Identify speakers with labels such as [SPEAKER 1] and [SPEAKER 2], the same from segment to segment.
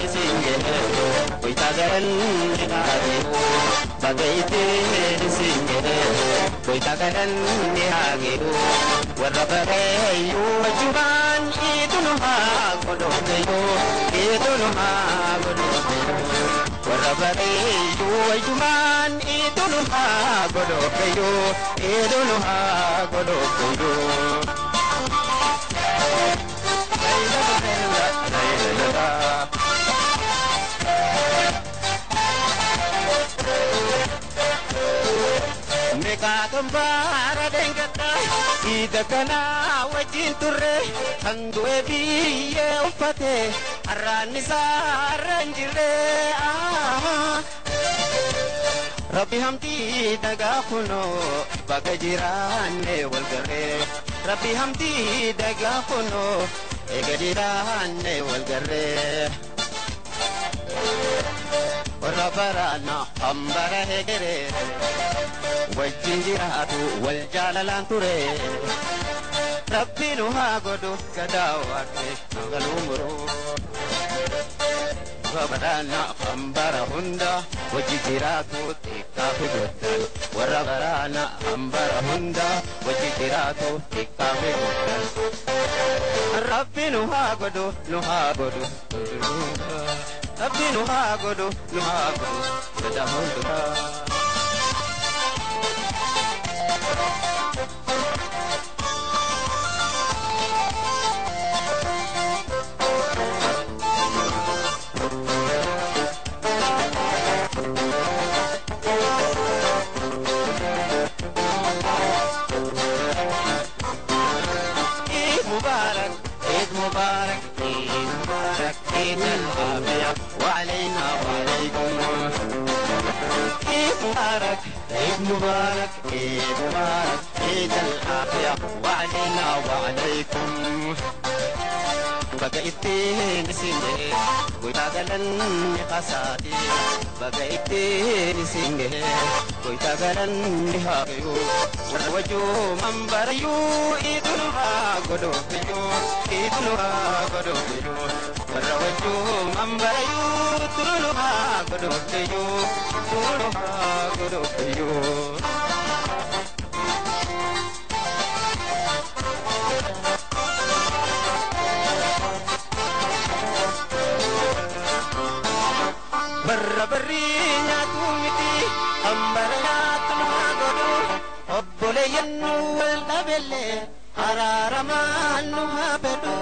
[SPEAKER 1] نسينجه ويتغرن نهاجيو بغيتي نسينجه ويتغرن نهاجيو والربريو وجبان إيدنها قدوكيو إيدنها قدوكيو والربريو وجبان إيدنها قدوكيو إيدنها قدوكيو Kambara dengata ida kana wajin turre handu biye ufate arani saranjire Rabbi hamdi daga kuno bagajirane walgare Rabbi hamdi daga kuno egajirane walgare Rabarana ambara hegere والجنجرات والجاللان تري ربي نها قدو كداوات نغلومرو ربرانا أمبر هندا والجنجرات تكافي قدن وربرانا أمبر هندا والجنجرات تكافي قدن ربي نها قدو ربي نها قدو كداوات مبارك عيد مبارك عيد العافية وعلينا وعليكم بقيتي نسيني ويتاغلن قصاتي بقيتي نسيني ويتاغلن هايو وجو منبريو إيدنها قدوكيو إيدنها قدوكيو وجو منبريو ترنها قدوكيو ترنها قدوكيو برينا تومتي أمبرنا تنهاجرو أبولين والدبلة أرارمان نهابدو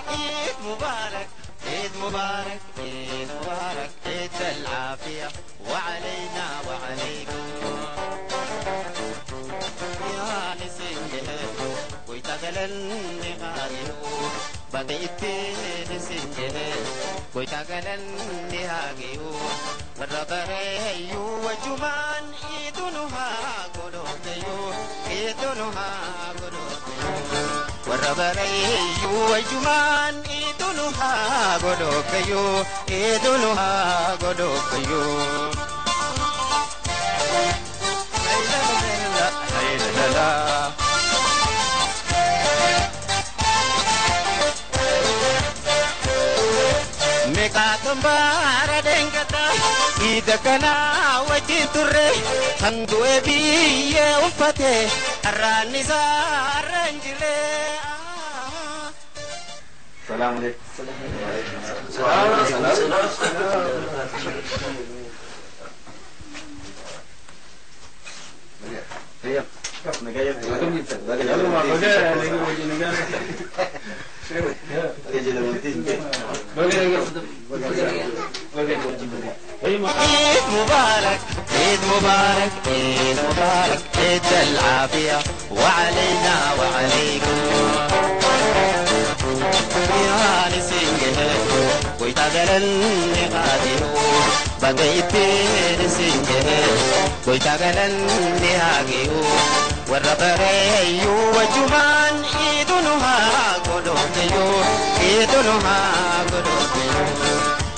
[SPEAKER 1] عيد مبارك عيد مبارك عيد مبارك عيد العافية وعلينا وعليكم يا نسينجه ويتغلن نغاليو بقيتي نسينجه ويتغلن نهاجيو والربريو وجمان إيدنها قدوكيو إيدنها قدوكيو والربريو وجمان إيدنها قدوكيو إيدنها قدوكيو Kambara dengata ida kana wajin turre handu biye ufate arani saranjire
[SPEAKER 2] Salam alaikum
[SPEAKER 1] عيد مبارك عيد مبارك عيد مبارك عيد العافية وعلينا وعليكم يا نسينجه ويتغلن غاديو بقيتي نسينجه ويتغلن نهاجيو والربريو وجمان إيدنها قدوكيو إيدنها قدوكيو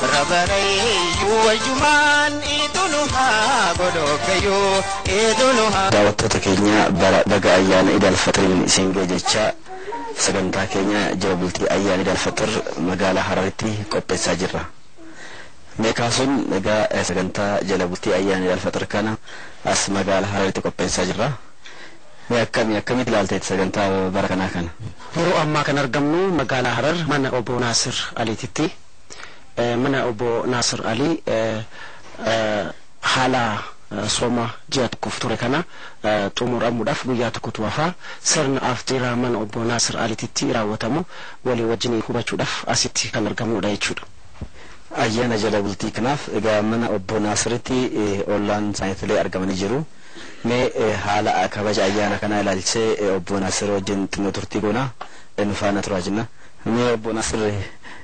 [SPEAKER 1] ربريو وجمان إيدنها قدوكيو إيدنها
[SPEAKER 3] daawwattoota keenya bara baga ayyaana Iid al-Fitrii isin ga'e jecha
[SPEAKER 2] sagantaa keenya jala bultii ayyaana Idil-Fixir magaalaa Hararitti qopheessaa jirra. Meekaasuun egaa sagantaa jala bultii ayyaana Idil-Fixir kana as magaalaa Hararitti qopheessaa jirra. Akkamitti ilaalteet sagantaa bara kanaa kana?
[SPEAKER 3] Yeroo ammaa kan argamnu magaalaa Harar mana obbo Naasir Aliititti. Mana obbo Naasir Ali haala sooma ji'a tokkoof ture kana xumuramuudhaaf guyyaa tokkotu hafa. Sirna afxiraa mana obbo Naasir Aliititti raawwatamu walii wajjin hubachuudhaaf asitti kan argamudha jechuudha.
[SPEAKER 2] Ayyaana jala bultii kanaaf egaa mana obbo Naasiritti ollaan saayintilee argamanii jiru. Mee haala kabaja ayyaana kana ilaalchee obbo Naasir wajjin xinnoo turtii goona nu faana turaa jenna. Mee obbo Naasir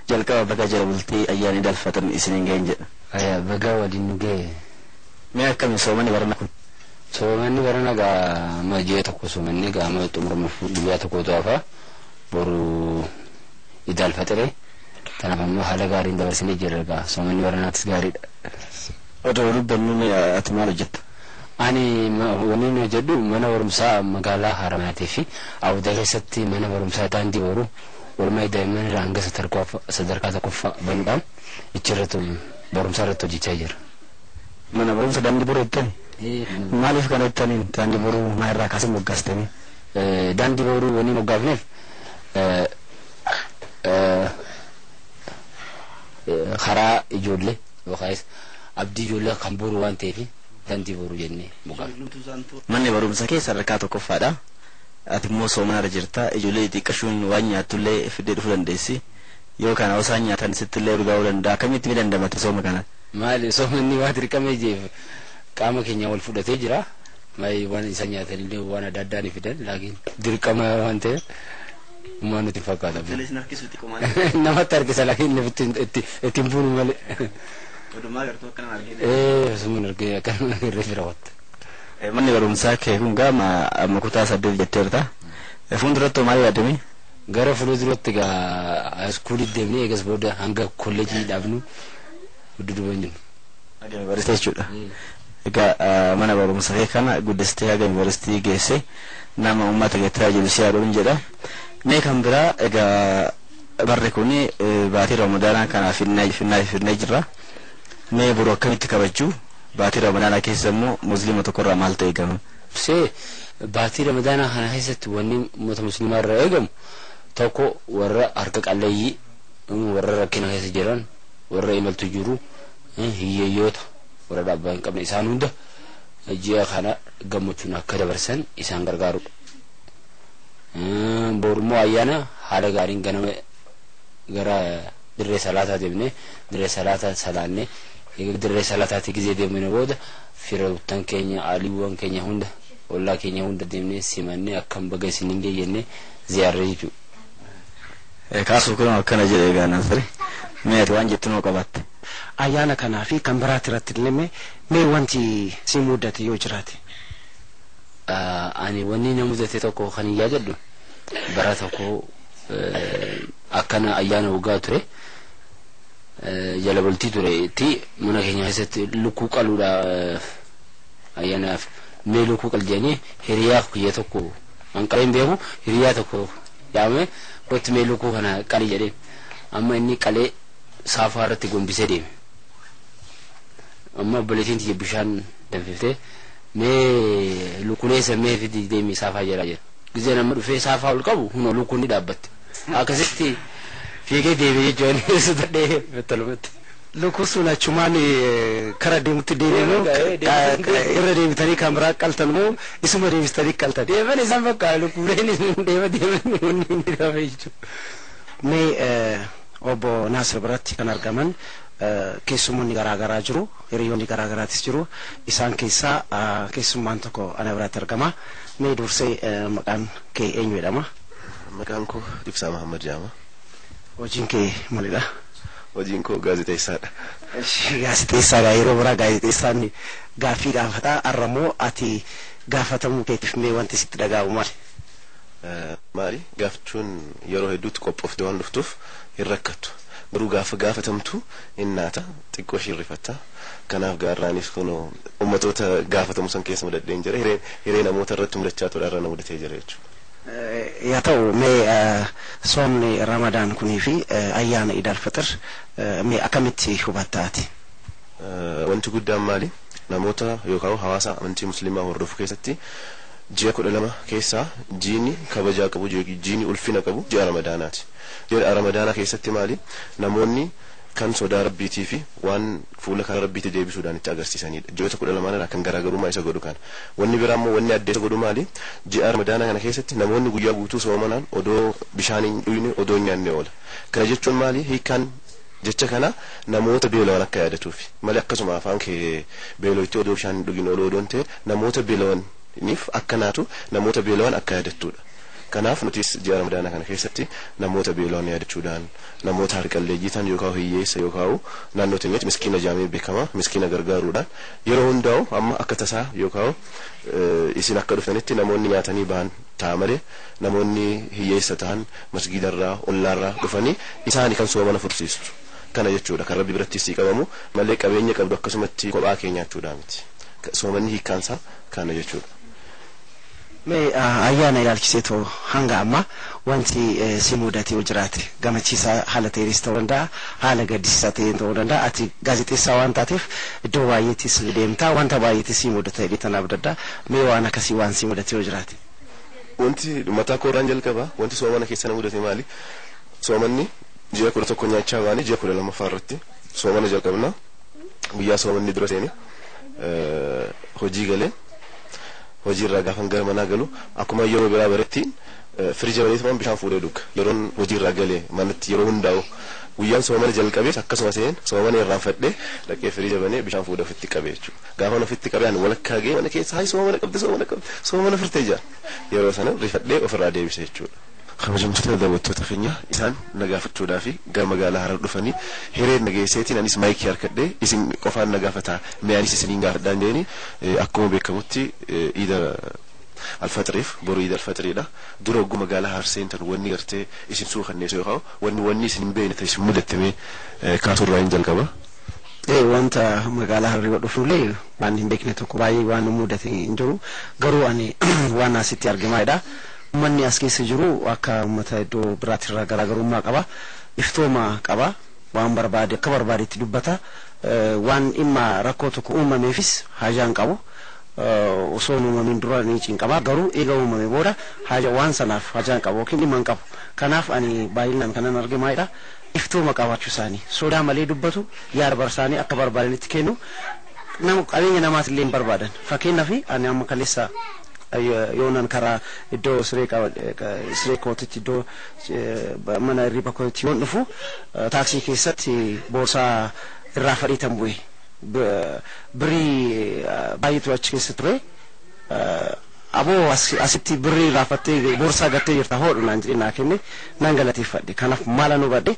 [SPEAKER 2] jalqaba baga jala bultii ayyaana Idil-Fixir isiniin ga'een jedha.
[SPEAKER 4] Baga waliin nu ga'e.
[SPEAKER 2] Mee akkami soomanni barana kun?
[SPEAKER 4] Soomanni barana gaa ji'a tokko soomanni gaa xumuramuuf guyyaa tokkotu hafa boru Idil-Fixir. Kanaaf ammoo haala gaariin dabarsinee jirra gaa soomanni baranaatis gaariidha.
[SPEAKER 2] Odoo dubbannuun ati maal hojjetta?
[SPEAKER 4] Ani wanni nu jedhu mana barumsaa magaalaa Haramaatii fi Awudaa keessatti mana barumsaa daandii boru walumaa daa'imman irraa hanga sadarkaa tokkoffaa banuudhaan ichirratti barumsaa irratti hojjechaa jira.
[SPEAKER 2] Mana barumsa daandii boru jettani? Maaliif kana jettaniin daandii boru maa irraa kaasee moggaastanii?
[SPEAKER 4] Daandii boru wanni moggaafneef karaa ijoollee yookaas abdii ijoollee kan boru waan ta'eef daandii boru jennee moggaafne.
[SPEAKER 2] Manni barumsa kee sadarkaa tokkoffaadha. Ati immoo soomana irra jirta. Ijoollee xiqqashuun waan nyaattullee fiddee dhufuu dandeessi. Yookaan osoo nyaatan sittillee dhugaa'uu danda'a. Akkamitti dandamate sooma kana?
[SPEAKER 4] Maali soomanni waan dirqamee jeef qaama keenya wal fudhatee jira. Maali waan isa nyaatanillee waan adda addaa ni fidan laakiin dirqama waan ta'eef ummaan nuti fakkaata. Namatti harkisa laakiin ittiin buunu malee.
[SPEAKER 2] Odumaa gartuu akkana argee.
[SPEAKER 4] Sumun argee akkana irra fira watta.
[SPEAKER 2] Manni barumsaa kee kun gaama kutaa 8 jetteerta. Fuulduratti maal yaadame?
[SPEAKER 4] Gara fuulduratti gaa iskuulii deemnee eegas booda hanga kolleejii dhaabnu duduban jiru.
[SPEAKER 2] Yuunivarsiitii jechuudha. Egaa mana barumsaa kee kana guddistee haga yuunivarsiitii geesse nama uummata geettaa jiru si yaaduun jedha. Mee kan biraa egaa barri kun baatii Ramadaanaa kanaaf finnaa jirra. Mee boru akkamitti kabajuu? Baatii Ramadaanaa keessa immoo musliima tokkorraa maaltu eegama?
[SPEAKER 4] Baatii Ramadaanaa kana keessatti wanni uummata musliimaa irraa eegamu tokko warra harka qalleeyyii warra rakkina keessa jiran warra imaltu jiru hiyyeeyyoota warra dhaabbaa hin qabne isaan hunda ji'a kana gammachuun akka dabarsan isaan gargaarudha. Boru immoo ayyaana haala gaariin ganama gara dirree salaataa deemnee dirree salaataa salaannee dirree salaataatti gizee deemnee booda firoottan keenya aliiwwan keenya hunda ollaa keenya hunda deemnee simannee akkam baga isiniin geeyyennee ziyaarree jechuudha.
[SPEAKER 2] Kaasuu kun akkana jedhee gaanaan sirri mee ati waan jettu noo qabatte?
[SPEAKER 3] Ayyaana kanaa fi kan biraatti irratti illee mee wanti si mudate yoo jiraate?
[SPEAKER 4] Ani wanni na mudate tokko kan hin yaadadhu bara tokko akkana ayyaana waggaa ture. Jala bultii tureetti mana keenya keessatti lukkuu qaluudha ayyaanaaf mee lukkuu qaljanii hiriyaa kiyya tokko hanqaleen beeku hiriyaa tokko yaame kotti mee lukkuu kana qali jedhee amma inni qalee saafaa irratti gombisee deeme amma obboleettiin tiyya bishaan danfiftee mee lukkuleessa mee fidi deemi saafaa jedhaa jira gizee nama dhufee saafaa ol qabu hunoo lukkuun ni dhaabbatte akkasitti fiigee deebi'ee jechuun sodadhee mettalumatti.
[SPEAKER 3] Lukkuu sun achumaan karaa deemutti deebi'uu irra deebitanii kan biraa qaltan moo isuma deebistanii qaltan?
[SPEAKER 4] Deeman isaan fakkaata lukkuuleen deeman hundi dhaabee jechuudha.
[SPEAKER 3] Mee obbo Naasir biratti kan argaman keessummoonni garaagaraa jiru hiriyoonni garaagaraattis jiru isaan keessaa keessummaan tokko ana biratti argama. Mee dursee maqaan kee eenyu jedhama?
[SPEAKER 5] Maqaan koo Ibsaa Mahammad jedhama.
[SPEAKER 3] Hojiin kee maalidha?
[SPEAKER 5] Hojiin koo gaazexeessaadha.
[SPEAKER 3] Gaazexeessaadha yeroo biraa gaazexeessaan gaaffii gaafata arramoo ati gaafatamuu keetiif mee wanti sitti dhaga'u maali?
[SPEAKER 5] Maali gaafachuun yeroo hedduutti qophooftee waan dhuftuuf hin rakkattu. Garuu gaafa gaafatamtu innaata xiqqoo ishii rifatta. Kanaaf gaarraanis kun uummatoota gaafatamu san keessa mudadheen jira. Hiree namoota irratti mudachaa ture irra na mudatee jira jechuudha.
[SPEAKER 3] yaa ta'u mee soomni Ramadaan kunii fi ayyaana Iid al-Fixr mee akkamitti hubattaati?
[SPEAKER 5] Wanti guddaan maali? Namoota yookaan hawaasa amantii musliimaa hordofu keessatti ji'a 12 keessaa jiini kabajaa qabu jiini ulfina qabu ji'a Ramadaanaati. Ji'a Ramadaanaa keessatti maali? Namoonni kan sodaa rabbiitii fi waan fuula kana rabbiitti deebisuudhaan itti agarsiisanidha. Ji'oota 12 irraa kan garaagarummaa isa godhu kana. Wanni biraa immoo wanni adda isa godhu maali? Ji'a Ramadaanaa kana keessatti namoonni guyyaa guutuu soomanaan odoo bishaaniin dhuyne odoo nyaanne oola. Kana jechuun maali? Hiikaan jecha kana namoota beelawan akka yaadatuufi malee akkasuma afaan kee beeloitti odoo bishaan dhugin odoon ta'e namoota beelawaniif akka naatu namoota beelawan akka yaadattudha. Kanaaf nutis ji'a Ramadaanaa kana keessatti namoota beelawan yaadachuudhaan namoota harqalleeyyii ta'an yookaan hiyyeessa yookaan naannoo teenyatti miskiina jaamee beekama miskiina gargaaruudhaan yeroo hundaa'u amma akka tasaa yookaan isin akka dhuftanitti namoonni nyaatanii bahan ta'a malee namoonni hiyyeessa ta'an masgiidarraa ollaarraa dhufanii isaanii kan soomana fursiistu. Kana jechuudha kan rabbi biratti sii qabamu malee qabeenya qabdu akkasumatti kophaa keenyaachuudha miti. Soomanni hiikkaansaa kana jechuudha.
[SPEAKER 3] Mee ayyaana ilaalchiseetoo hanga amma wanti si mudatee jiraate gammachiisaa haala ta'eeris ta'uu danda'a haala gaddisiisaa ta'ee ta'uu danda'a ati gaazexeessaa waan taateef iddoo baay'eetis deemtaa wanta baay'eetis si mudata jedhanii abdii qabda mee waan akkasii waan si mudatee jiraate?
[SPEAKER 5] Wanti mataa kooraan jalqaba wanti soomana keessa na mudate maali? Soomanni ji'a 11 nyaachaa baanii ji'a 12 irratti soomana jalqabna guyyaa soomanni dura seeni hojii galee hojii irraa gaafan gara manaa galu akkuma yeroo biraa baretti firija bareetumaan bishaan fuudhee dhuga yeroon hojii irraa galee manatti yeroo hundaa'u guyyaan soomana jalqabees akkasuma seen soomana irraan fadhee dhaqee firija banee bishaan fuudhee ofitti qabee jechuudha. Gaafa ofitti qabee ani walakkaa gee mana keessa hayi soomana firtee jira yeroo sana rifadhee ofirraa deebisee jechuudha. Kabajamtoota daawwattoota keenya isaan nagaafachuudhaa fi gara magaalaa Harar dhufanii hireen nageesseetiin anis maayikii harkadhee isin qofaan nagaafataa meeyaanis isiniin gaafadhaan jedhanii akkuma beekamutti Iida al-Faxiriif boru Iida al-Faxiriidha. Dura ogguu magaalaa Harar seentan wanni gartee isin suukanneessu yoo wanni isin hin beekne ta'e isin mudatame kaasurraa hin jalqaba.
[SPEAKER 3] Wanta magaalaa Harar dhufnullee waan hin beekne tokko baay'ee waan mudate hin jiru garuu ani waan asitti argamaadha. Manni as keessa jiru akka uummata iddoo biraatirraa garaagarummaa qaba iftooma qaba waan barbaade akka barbaadetti dubbata waan dhimma rakkoo tokko uumameefis haajaan qabu osoo uumamin dura ni cinqaba garuu eega uumame booda haaja waan sanaaf haajaan qabu yookiin dhimma qabu kanaaf ani baay'inaan kanan argamaadha iftooma qabaachuu isaanii sodaa malee dubbatu yaada barsaanii akka barbaadanitti kennu nama qabeenya namaatillee hin barbaadan fakkeenyaaf ani amma kaleessa yoonan karaa iddoo siree kootitti iddoo mana hirriba kootitti yoon dhufu taaksii keessatti boorsaa irraa fadhiitan bu'e birrii baay'eetu achi keessa ture aboo asitti birrii raafattee boorsaa gattee jirta hoodhu naan jedhee naa kenne nan galateeffadhe kanaaf maalan hubadhe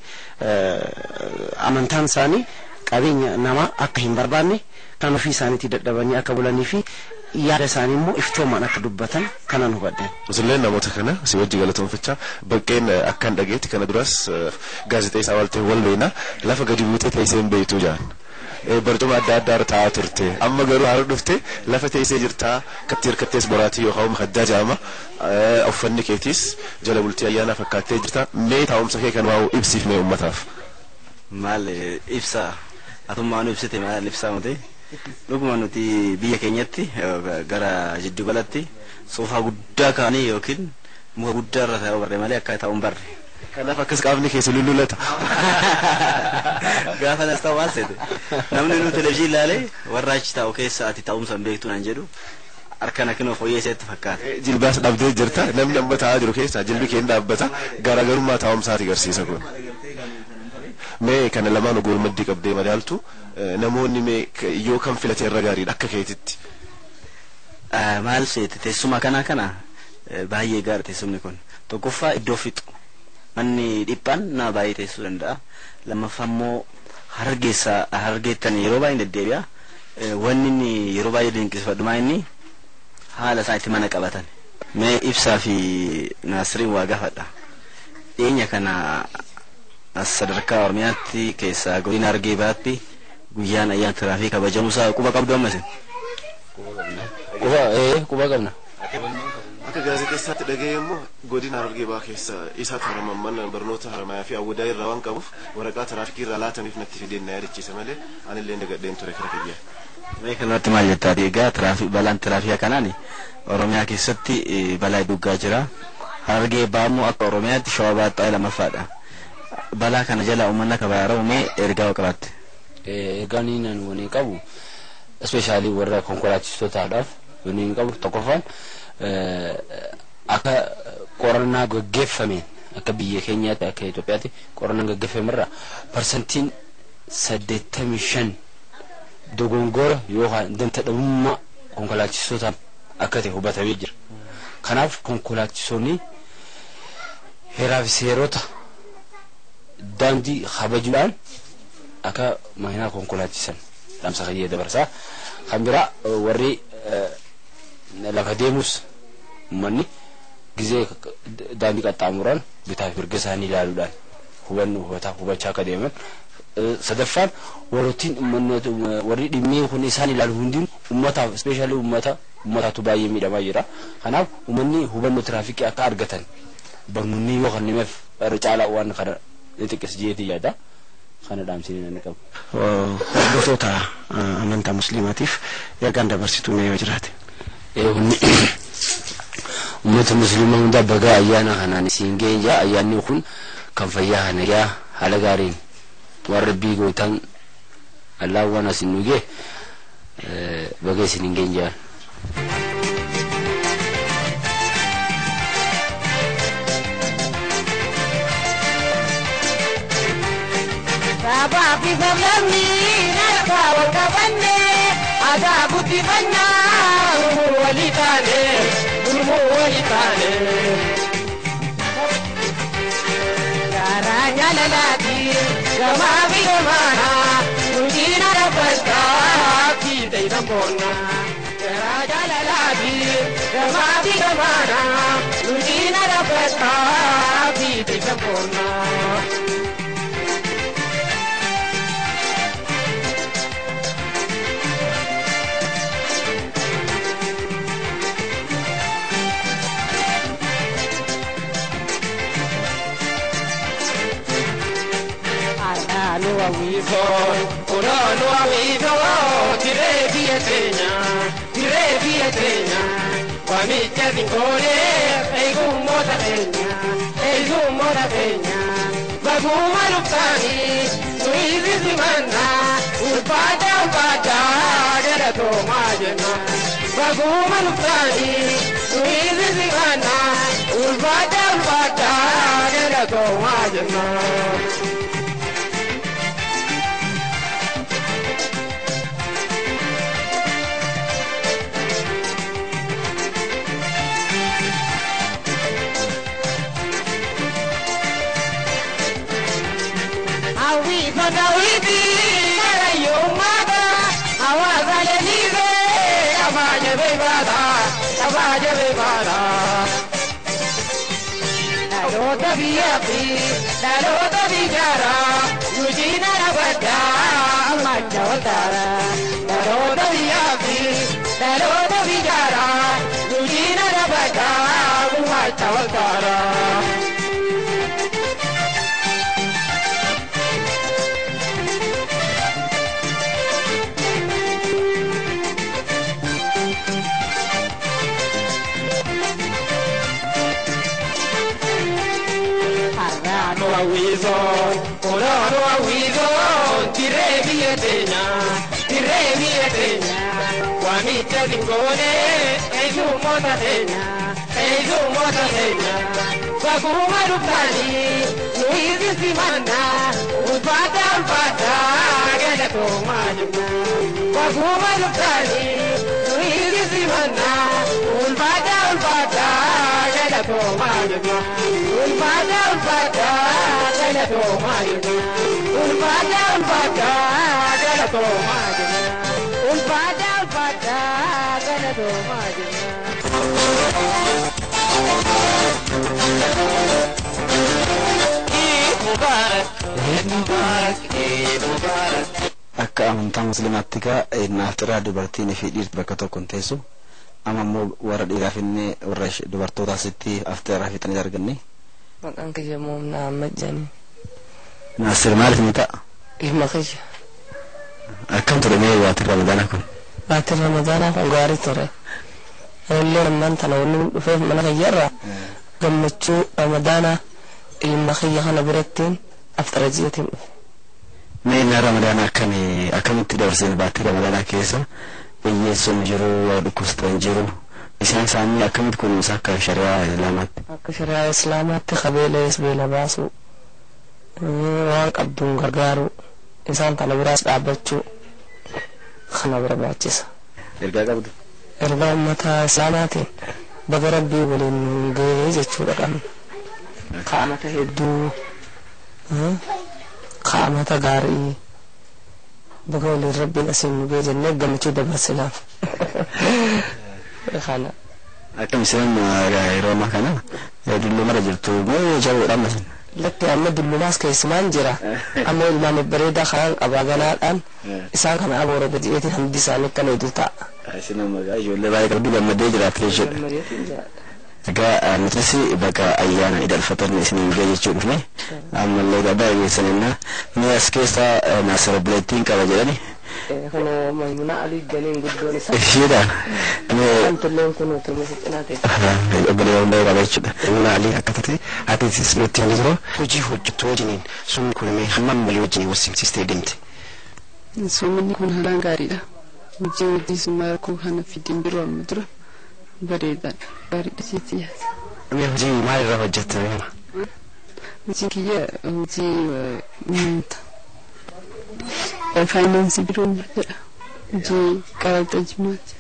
[SPEAKER 3] amantaan isaanii qabeenya nama akka hin barbaanne kan ofii isaaniitti dadhabanii akka bulanii fi yaada isaanii immoo iftoomaan akka dubbatan kanan hubadhe.
[SPEAKER 5] Musulleen namoota kana si wajji galatoonfachaa baqqeen akkan dhageetti kana duras gaazexeessaa waltee wal beena lafa gadi buutee teessee hin beektu jaan. Barcuma adda addaa irra taa'aa turte amma garuu Harar dhufte lafa teessee jirtaa katti hirkattees boraatii yookaan haddaa jaama uffanni keetiis jala bultii ayyaana fakkaattee jirta mee taa'umsa kee kan waa'u ibsiif mee uummataaf.
[SPEAKER 2] Maal ibsa atummaan ibsite maal ibsaa mute dhuguma nuti biyya keenyatti gara jiddu galatti soofaa guddaa kaanii yookiin muka guddaa irra taa'uu barre malee akka taa'uun barre.
[SPEAKER 5] Kanaaf akkas qaamni keessa lullulata.
[SPEAKER 2] Gaafa nas ta'u maal seete namni nu televizyiin ilaalee warra achi taa'u keessa ati taa'umsa hin beektu naan jedhu harkana kinoo fooyyeeseetti fakkaata.
[SPEAKER 5] Jilbaas dhabdee jirta namni amma taa'aa jiru keessa jilbi keenya dhaabbata garaagarummaa taa'umsaati agarsiisa kun. Mee kana lamaan oguu maddii qabdee madaaltu namoonni mee yoo kan filate irra gaariidha akka keetitti.
[SPEAKER 2] Maal seete teessuma kana baay'ee gaarii teessumni kun tokkoffaa iddoo fixu manni dhiphaan na baay'ee teessuu danda'a lammaffaa immoo hargeettan yeroo baay'ee deddeebi'a wanni yeroo baay'ee dinqisiifadhu maa inni haala isaa itti mana qabatan mee ibsaa fi naasiriin waa gaafadha dhiyeenya kana sadarkaa Oromiyaatti keessaa godina Harargee baatti guyyaan ayyaana tiraafikii kabajamuusaa quba qabdu ammas quba qabna
[SPEAKER 5] akka gaazexeessaatti dhaga'ee immoo godina Harargee Bahaa keessa isaatu haramamman barnoota haramayaa fi awwadaa irraa waan qabuuf waraqaa tiraafikii irraa laatamiif natti fideen na yaadachiisa malee anillee dagadheen ture kira kiyya.
[SPEAKER 2] Mee kanatti maal jettaati egaa balaan tiraafikaa kanaan Oromiyaa keessatti balaa duggaa jira. Harargee Bahaa immoo akka Oromiyaatti Shawaa Bahaa lamaffaadha. Balaa kana jala uummanni akka baay'aramu mee ergaa qabaatte?
[SPEAKER 4] Ergaan inni wani qabu especially warra konkolaachistotaadhaaf wani qabu tokkoffaan akka qorannaa gaggeeffameen akka biyya keenyaatti akka Itoophiyaatti qorannaan gaggeeffamerra parsantiin 85 dogongora yookaan danta dhabummaa konkolaachistotaan akka ta'e hubatamee jira. Kanaaf konkolaachistoonni heeraa fi seerota daandii kabajuudhaan akka makiinaa konkolaachisan dhaamsa fayyee dabarsaa. Kan biraa warri lafa deemus uummanni gizee daandii qaxxaamuran bitaa fi mirga isaanii ilaaluudhaan hubachaa akka deeman. Sadaffaan warri dhimmee kun isaan ilaalu hundi uummataaf especially uummataatu baay'ee miidhamaa jira. Kanaaf uummanni hubannoo tiraafikii akka argatan barnoonni yoo kennameef irra caalaa waan kana xiqqees jeetii yaada. Kana dhaamsinee nan qabu.
[SPEAKER 3] Hordoftoota amantaa musliimaatiif ergaan dabarsituu mee yoo jiraate?
[SPEAKER 4] Uummata musliimaa hunda baga ayyaana kanaan isin geenja. Ayyaanni kun kan fayyaa hanagaa haala gaariin warra bii gootan Allah waan asin nuge baga isin geenja.
[SPEAKER 1] Babi zamani narka wakabane adabu tibana urmu walitane Garanya lalati gamabi gamana nujina rabasta kita idambona Garanya lalati gamabi gamana nujina rabasta kita idambona Uno aviso, tire vietenya, Guamiche vincole, eigumo da teña, Baguma lupani, Suizi simana, Ulpada, Gera tomajena, Baguma lupani, Suizi simana, Ulpada, Gera tomajena. La rota vigara, Eugina Rabada, Machavara. La rota vigara, Eugina Rabada, Machavara. Tire vietenya, Guamiche vincole, eigumo da teña, Baguma lupani, Luizi simana, Ulpada, Gera tomajena, Baguma lupani, Luizi simana, Ulpada, Gera tomajena, Ulpada, Gera tomajena, Ulpada, Gera tomajena, Ulpada, Gera tomajena.
[SPEAKER 2] Akka amantaa musliimaatti naaf xiraa dubartiin fi dhiirri bakka tokko hin teessu amma immoo warra dhiiraa finne warra dubartoota asitti afteeraa fixanii arganne.
[SPEAKER 6] Maqaan kiyya Moomnaa Ahmad jedhanii.
[SPEAKER 2] Naasir maaliif ni ta'a?
[SPEAKER 6] Ilma kiyya.
[SPEAKER 2] Akkam ture mee baatiin Ramadaanaa kun?
[SPEAKER 6] Baatiin Ramadaanaa kun gaarii ture. Illee ammaan tana wanni dhufeef mana kiyyarraa gammachuu Ramadaanaa ilma kiyya kana birattiin aftara ji'atiin dhufe.
[SPEAKER 2] Mee inni Ramadaanaa akkamitti dabarseen baatii Ramadaanaa keessa hiyyeessuun jiru waa dhukkubsatan jiru isaan isaanii akkamitti kunuunsa akka shari'aa islaamaatti?
[SPEAKER 6] Akka shari'aa islaamaatti qabeelees beela baasuu waan qabduun gargaaru isaan kana biraas dhaabbachuu kana barbaachisa.
[SPEAKER 2] Ergaa qabdu?
[SPEAKER 6] Ergaa uummata islaamaatiin baga rabbii waliin gahee jechuudha qabna. Qaamata hedduu qaamata gaarii baga waliin rabbiin asiin nu gahee jennee gammachuu dabarsinaaf. Kana.
[SPEAKER 2] Akkam isaan yeroo ammaa kana dulluu mara jirtu moo jabuudhaan masin?
[SPEAKER 6] Lakki amma dullumaas keessumaan jira. Amma ilmaan bareedaa kanaan qabaa ganaadhaan isaan kana aboora gadi'eetiin handi isaanii akka hedduu ta'a.
[SPEAKER 2] Isin amma ijoollee baay'ee qabdu gammadee jiraatu jechuudha. Egaa nutis bakka ayyaana Iid al-Fixr isiniin ga'e jechuu dhufne ammallee gabaa geessanina mee as keessa Naasir Bileettiin qaba jedhani.
[SPEAKER 6] Kana Maimuna Ali Ganiin guddoon isaa.
[SPEAKER 2] Ishiidha.
[SPEAKER 6] Antulleen kun turme cinaa ta'e.
[SPEAKER 2] Obboleewwan hundee qaba jechuudha.
[SPEAKER 3] Maimuna Ali akka taate atiitis nutti hin jiru hojii hojjettu wajjiniin sun kun mee hammam malee wajjiniin walsimsiistee deemte.
[SPEAKER 7] Soomanni kun haalaan gaariidha. Hojii summaa rakkoo kana fidiin biroo amma dura bareedaadha. Gaariidha jeetii yaasa.
[SPEAKER 3] Mee hojii maalirraa hojjette beema?
[SPEAKER 7] Hojii kiyya hojii faayinaansii biroo jedha. Hojii qaraxa jimaati.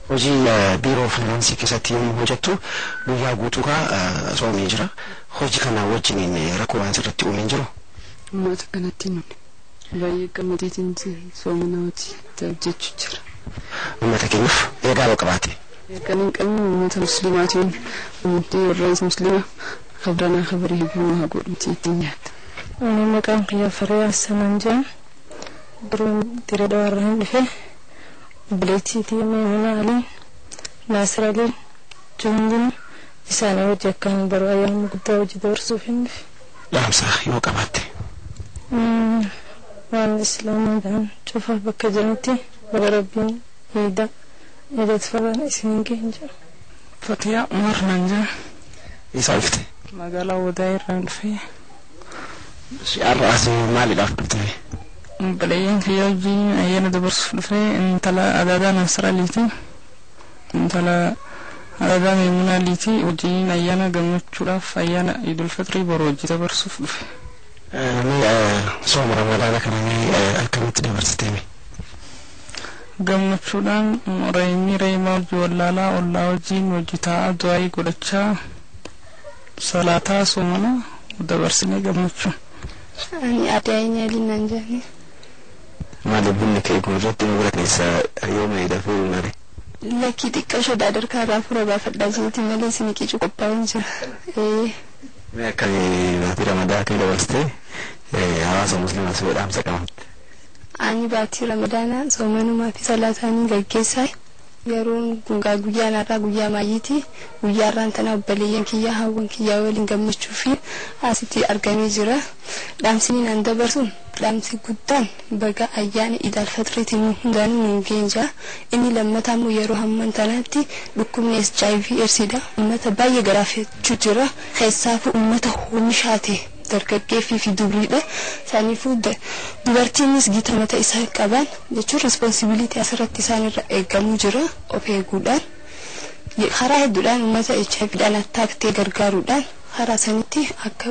[SPEAKER 3] Hojii biiroo faayinaansii keessatti yommuu hojjettu guyyaa guutuukaa soomee jira. Hojii kana wajjiniin rakkoo waan sirratti uumeen jiru.
[SPEAKER 7] Uummata kanatti nuni baay'ee gammadeetiin soomana hojii hojjechuu jira.
[SPEAKER 3] Uummata keenyaaf eegaa yoo qabaate.
[SPEAKER 7] Kan hin qabne uummata musliimaatiin uummatni warra musliima kabranaa kabarii hedduu haa godhuuti ittiin nyaata.
[SPEAKER 8] Ani maqaan kiyya Fariyaa Sanan jedhama. Duruun Dirreedhaa irraa hin dhufe obboleettiitii Maimuna Ali Naasir Ali Jundin isaanii hojii akka hin baru ayyaana guddaa hojii dabarsuuf hin dhufe.
[SPEAKER 3] Dhaamsa yoo qabaatte.
[SPEAKER 8] Waan islaamaa ta'an cufa bakka jiranitti baga rabbiin Iida Faran isiniin ga'een jira.
[SPEAKER 9] Fatiyaa Umar nan jira.
[SPEAKER 3] Isaa dhufte?
[SPEAKER 9] Magaalaa Wadaa irraa dhufe.
[SPEAKER 3] Har'a as maaliidhaaf dhufte?
[SPEAKER 9] Obboleeyyan kiyya hojii ayyaana dabarsuuf dhufe intala Adaadaa Naasir Aliiti. Intala Adaadaa Maimuna Aliiti hojiin ayyaana gammachuudhaaf ayyaana Iid al-Fixrii boru hojii dabarsuuf dhufe.
[SPEAKER 3] Sooma Ramadaana kana akkamitti dabarsitee?
[SPEAKER 9] Gammachuudhaan reemaa hojii wallaalaa ollaa hojiin hojii taa'aa du'aayii godhachaa salaataa soomana dabarsinee gammachuu.
[SPEAKER 8] Ani Adaayin Aliinaan jedhani.
[SPEAKER 2] Maali bunni ka'e kun irratti nu bira keessa yooma hidhafee uumare?
[SPEAKER 8] Lakkii xiqqaa shodaa darkaa irraa fura baafadhaa jiruuti malee isin qicu qophaa'een jira.
[SPEAKER 2] Mee akka baatii Ramadaa akka dabarsitee hawaasa musliimaas dhaamsa qabaatte?
[SPEAKER 8] Ani baatii Ramadaanaa soomanumaa fi salaataanii gaggeessaa yeroon guyyaan har'aa guyyaa maayyiiti guyyaa irraan tana obboleeyyan kiyyaa hawwan kiyyaa waliin gammachuu fi asitti argamee jira. Dhaamsiniin an dabarsuun dhaamsi guddaan baga ayyaana Iid al-Fixriitiin hundaanuu hin geenja. Inni lammataa immoo yeroo hamman tanaatti dhukkubni HIV AIDSidha. Uummata baay'ee garaafachuu jira. Keessaafuu uummata oomishaate dargaggeeffii fi dubriidha. Saniifuu dubartiinis gita mata isaa qaban jechuun responsibility asirratti isaanirra eegamuu jira of eeguudhaan. Karaa hedduudhaan uummata HIVdhaan attaaktee gargaaruudhaan karaa sanitti akka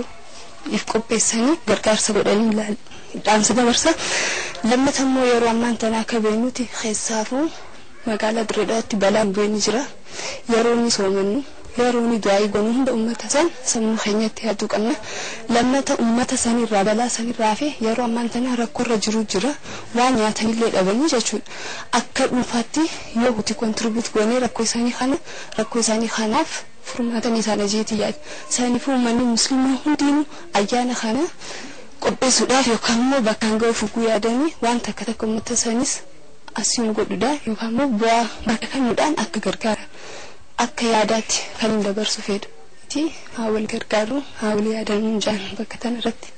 [SPEAKER 8] if qopheessanii gargaarsa godhanii ilaalu. Dhaamsa dabarsa. Lammata immoo yeroo ammaan tana akka beeknuti keessaafuu magaalaa Dirreedhaatti balaan bu'ee jira. Yeroo inni soomannu yeroo inni du'aayii goonu hunda uummata san sammuu keenyatti yaaduu qabna. Lammata uummata sanirraa balaa sanirraa fi yeroo ammaan tana rakkoorra jiru jira. Waan nyaatanillee dhabanii jechuudha. Akka dhuunfaatti yoo guutii kontribuut goonee rakkoo isaanii kanaaf furmaatan isaanii jeetii yaadu. Saniifuu uummanni musliimaa hundiinuu ayyaana kana qopheessuudhaaf yookaan immoo bakkaan ga'uuf yaadanii waan takka uummata sanis asiin godhudha yookaan immoo bu'aa bakka kamiidhaan akka gargaara akka yaadaatti kan hin dabarsu fedhu itti haa wal gargaaru haa wal yaadanuu jaan bakka tan irratti.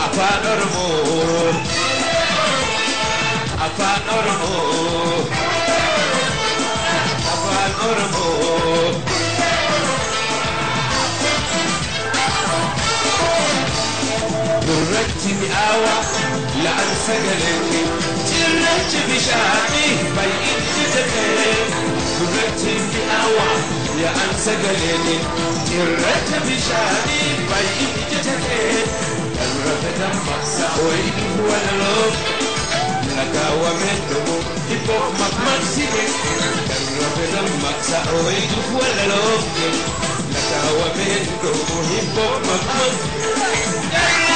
[SPEAKER 1] afaan oromoo afaan oromoo afaan oromoo gurrachi mi'aawa la'an sagalee cirrachi bishaanii baay'inti ta'ee gurrachi mi'aawa la'an sagalee cirrachi bishaanii baay'inti ta'ee darbe dammaqsa wayii walaloo lagawa mendomo hip-hop makmaksime darbe dammaqsa wayii walaloo lagawa mendomo hip-hop makmaksime